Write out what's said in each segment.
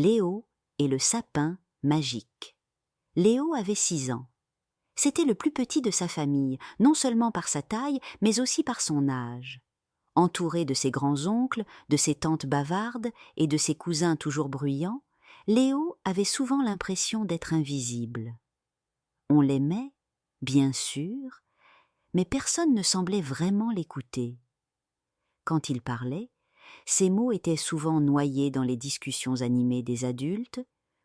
Léo et le sapin magique. Léo avait 6 ans. C'était le plus petit de sa famille, non seulement par sa taille, mais aussi par son âge. Entouré de ses grands-oncles, de ses tantes bavardes et de ses cousins toujours bruyants, Léo avait souvent l'impression d'être invisible. On l'aimait, bien sûr, mais personne ne semblait vraiment l'écouter. Quand il parlait, ses mots étaient souvent noyés dans les discussions animées des adultes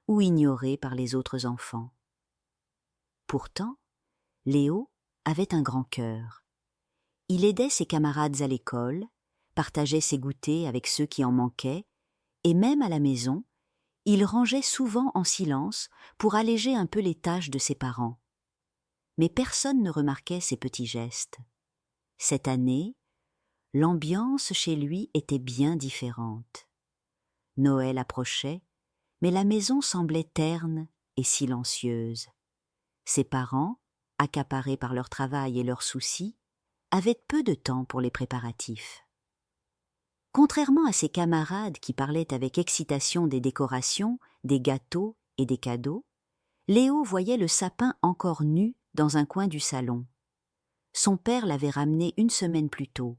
ou ignorés par les autres enfants. Pourtant, Léo avait un grand cœur. Il aidait ses camarades à l'école, partageait ses goûters avec ceux qui en manquaient, et même à la maison, il rangeait souvent en silence pour alléger un peu les tâches de ses parents. Mais personne ne remarquait ses petits gestes. Cette année, l'ambiance chez lui était bien différente. Noël approchait, mais la maison semblait terne et silencieuse. Ses parents, accaparés par leur travail et leurs soucis, avaient peu de temps pour les préparatifs. Contrairement à ses camarades qui parlaient avec excitation des décorations, des gâteaux et des cadeaux, Léo voyait le sapin encore nu dans un coin du salon. Son père l'avait ramené une semaine plus tôt,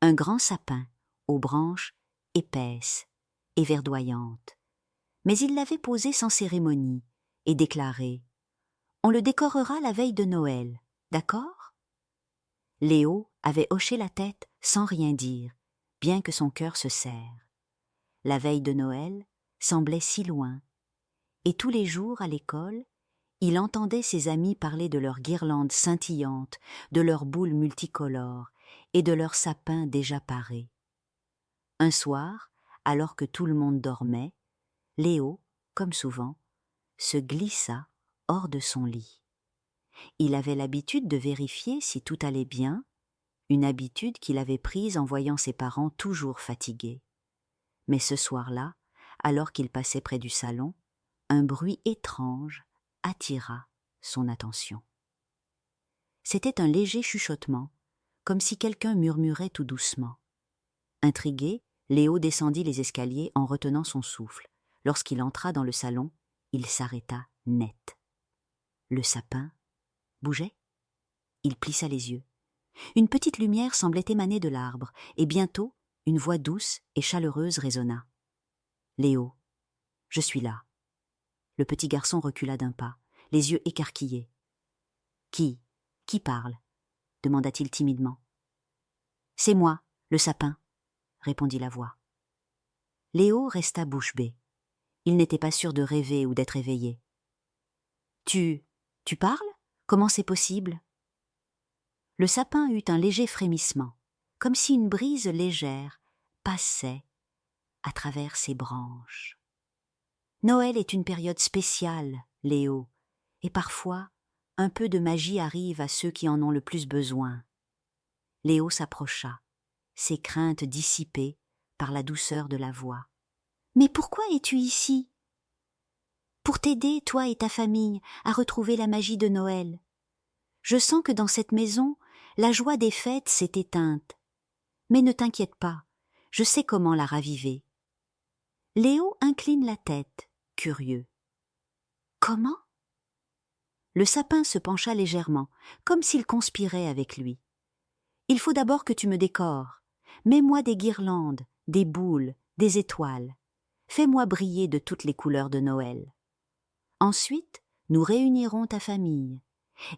un grand sapin aux branches épaisses et verdoyantes. Mais il l'avait posé sans cérémonie et déclaré « On le décorera la veille de Noël, d'accord ?» Léo avait hoché la tête sans rien dire, bien que son cœur se serre. La veille de Noël semblait si loin, et tous les jours à l'école, il entendait ses amis parler de leurs guirlandes scintillantes, de leurs boules multicolores et de leurs sapins déjà parés. Un soir, alors que tout le monde dormait, Léo, comme souvent, se glissa hors de son lit. Il avait l'habitude de vérifier si tout allait bien, une habitude qu'il avait prise en voyant ses parents toujours fatigués. Mais ce soir-là, alors qu'il passait près du salon, un bruit étrange attira son attention. C'était un léger chuchotement, comme si quelqu'un murmurait tout doucement. Intrigué, Léo descendit les escaliers en retenant son souffle. Lorsqu'il entra dans le salon, il s'arrêta net. Le sapin bougeait. Il plissa les yeux. Une petite lumière semblait émaner de l'arbre, et bientôt, une voix douce et chaleureuse résonna. « Léo, je suis là. » Le petit garçon recula d'un pas, les yeux écarquillés. « Qui parle ?» demanda-t-il timidement. « C'est moi, le sapin, » répondit la voix. Léo resta bouche bée. Il n'était pas sûr de rêver ou d'être éveillé. « Tu parles ? Comment c'est possible ?» Le sapin eut un léger frémissement, comme si une brise légère passait à travers ses branches. Noël est une période spéciale, Léo, et parfois un peu de magie arrive à ceux qui en ont le plus besoin. Léo s'approcha, ses craintes dissipées par la douceur de la voix. « Mais pourquoi es-tu ici ? » ?»« Pour t'aider, toi et ta famille, à retrouver la magie de Noël. Je sens que dans cette maison, la joie des fêtes s'est éteinte. Mais ne t'inquiète pas, je sais comment la raviver. » Léo incline la tête, curieux. « Comment ?» Le sapin se pencha légèrement, comme s'il conspirait avec lui. « Il faut d'abord que tu me décores. Mets-moi des guirlandes, des boules, des étoiles. Fais-moi briller de toutes les couleurs de Noël. Ensuite, nous réunirons ta famille,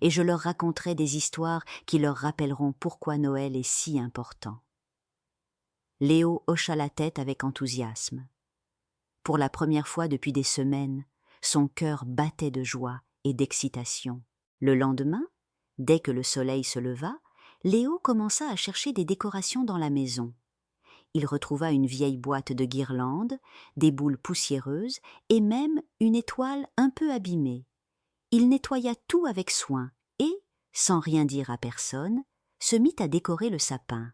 et je leur raconterai des histoires qui leur rappelleront pourquoi Noël est si important. » Léo hocha la tête avec enthousiasme. Pour la première fois depuis des semaines, son cœur battait de joie et d'excitation. Le lendemain, dès que le soleil se leva, Léo commença à chercher des décorations dans la maison. Il retrouva une vieille boîte de guirlandes, des boules poussiéreuses et même une étoile un peu abîmée. Il nettoya tout avec soin et, sans rien dire à personne, se mit à décorer le sapin.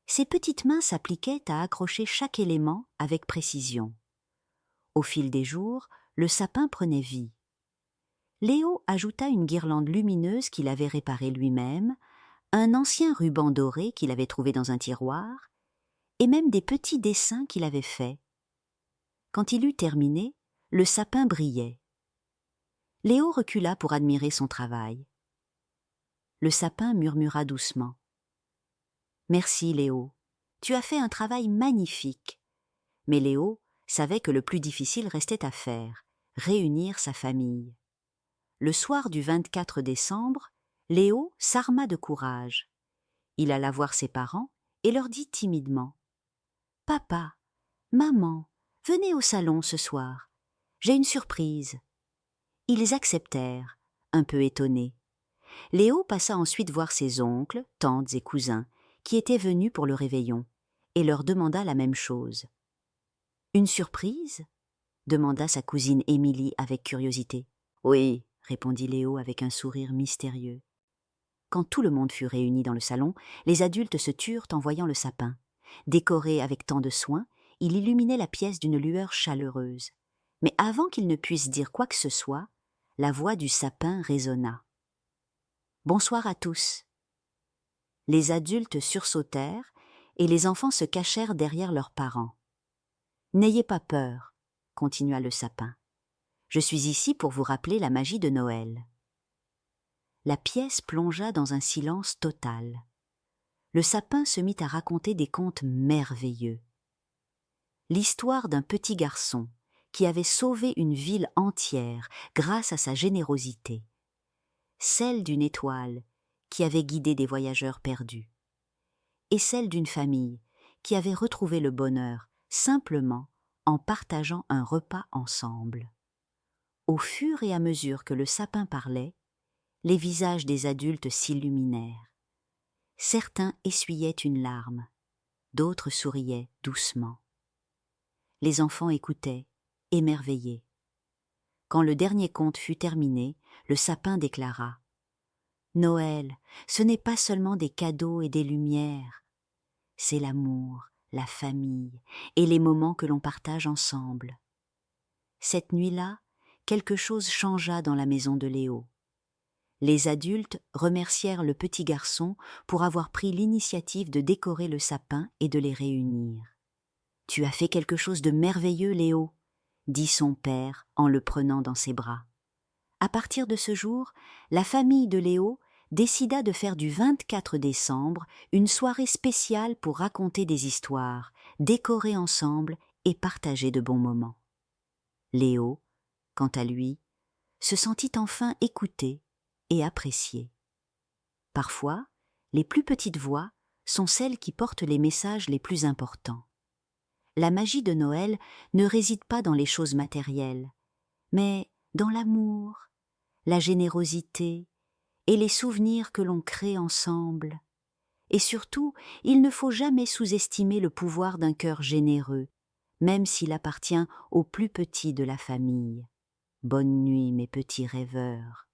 Ses petites mains s'appliquaient à accrocher chaque élément avec précision. Au fil des jours, le sapin prenait vie. Léo ajouta une guirlande lumineuse qu'il avait réparée lui-même, un ancien ruban doré qu'il avait trouvé dans un tiroir, et même des petits dessins qu'il avait faits. Quand il eut terminé, le sapin brillait. Léo recula pour admirer son travail. Le sapin murmura doucement. « Merci, Léo. Tu as fait un travail magnifique. » Mais Léo savait que le plus difficile restait à faire, réunir sa famille. Le soir du 24 décembre, Léo s'arma de courage. Il alla voir ses parents et leur dit timidement « Papa, maman, venez au salon ce soir. J'ai une surprise. » Ils acceptèrent, un peu étonnés. Léo passa ensuite voir ses oncles, tantes et cousins, qui étaient venus pour le réveillon, et leur demanda la même chose. « Une surprise ?» demanda sa cousine Émilie avec curiosité. « Oui, » répondit Léo avec un sourire mystérieux. Quand tout le monde fut réuni dans le salon, les adultes se turent en voyant le sapin. Décoré avec tant de soin, il illuminait la pièce d'une lueur chaleureuse. Mais avant qu'ils ne puissent dire quoi que ce soit, la voix du sapin résonna. « Bonsoir à tous !» Les adultes sursautèrent et les enfants se cachèrent derrière leurs parents. « N'ayez pas peur, » continua le sapin. « Je suis ici pour vous rappeler la magie de Noël. » La pièce plongea dans un silence total. Le sapin se mit à raconter des contes merveilleux. L'histoire d'un petit garçon qui avait sauvé une ville entière grâce à sa générosité. Celle d'une étoile qui avait guidé des voyageurs perdus. Et celle d'une famille qui avait retrouvé le bonheur simplement en partageant un repas ensemble. Au fur et à mesure que le sapin parlait, les visages des adultes s'illuminèrent. Certains essuyaient une larme, d'autres souriaient doucement. Les enfants écoutaient, émerveillés. Quand le dernier conte fut terminé, le sapin déclara « Noël, ce n'est pas seulement des cadeaux et des lumières, c'est l'amour, la famille et les moments que l'on partage ensemble. » Cette nuit-là, quelque chose changea dans la maison de Léo. Les adultes remercièrent le petit garçon pour avoir pris l'initiative de décorer le sapin et de les réunir. « Tu as fait quelque chose de merveilleux, Léo !» dit son père en le prenant dans ses bras. À partir de ce jour, la famille de Léo décida de faire du 24 décembre une soirée spéciale pour raconter des histoires, décorer ensemble et partager de bons moments. Léo, quant à lui, se sentit enfin écouté et apprécié. Parfois, les plus petites voix sont celles qui portent les messages les plus importants. La magie de Noël ne réside pas dans les choses matérielles, mais dans l'amour, la générosité et les souvenirs que l'on crée ensemble. Et surtout, il ne faut jamais sous-estimer le pouvoir d'un cœur généreux, même s'il appartient aux plus petits de la famille. Bonne nuit, mes petits rêveurs.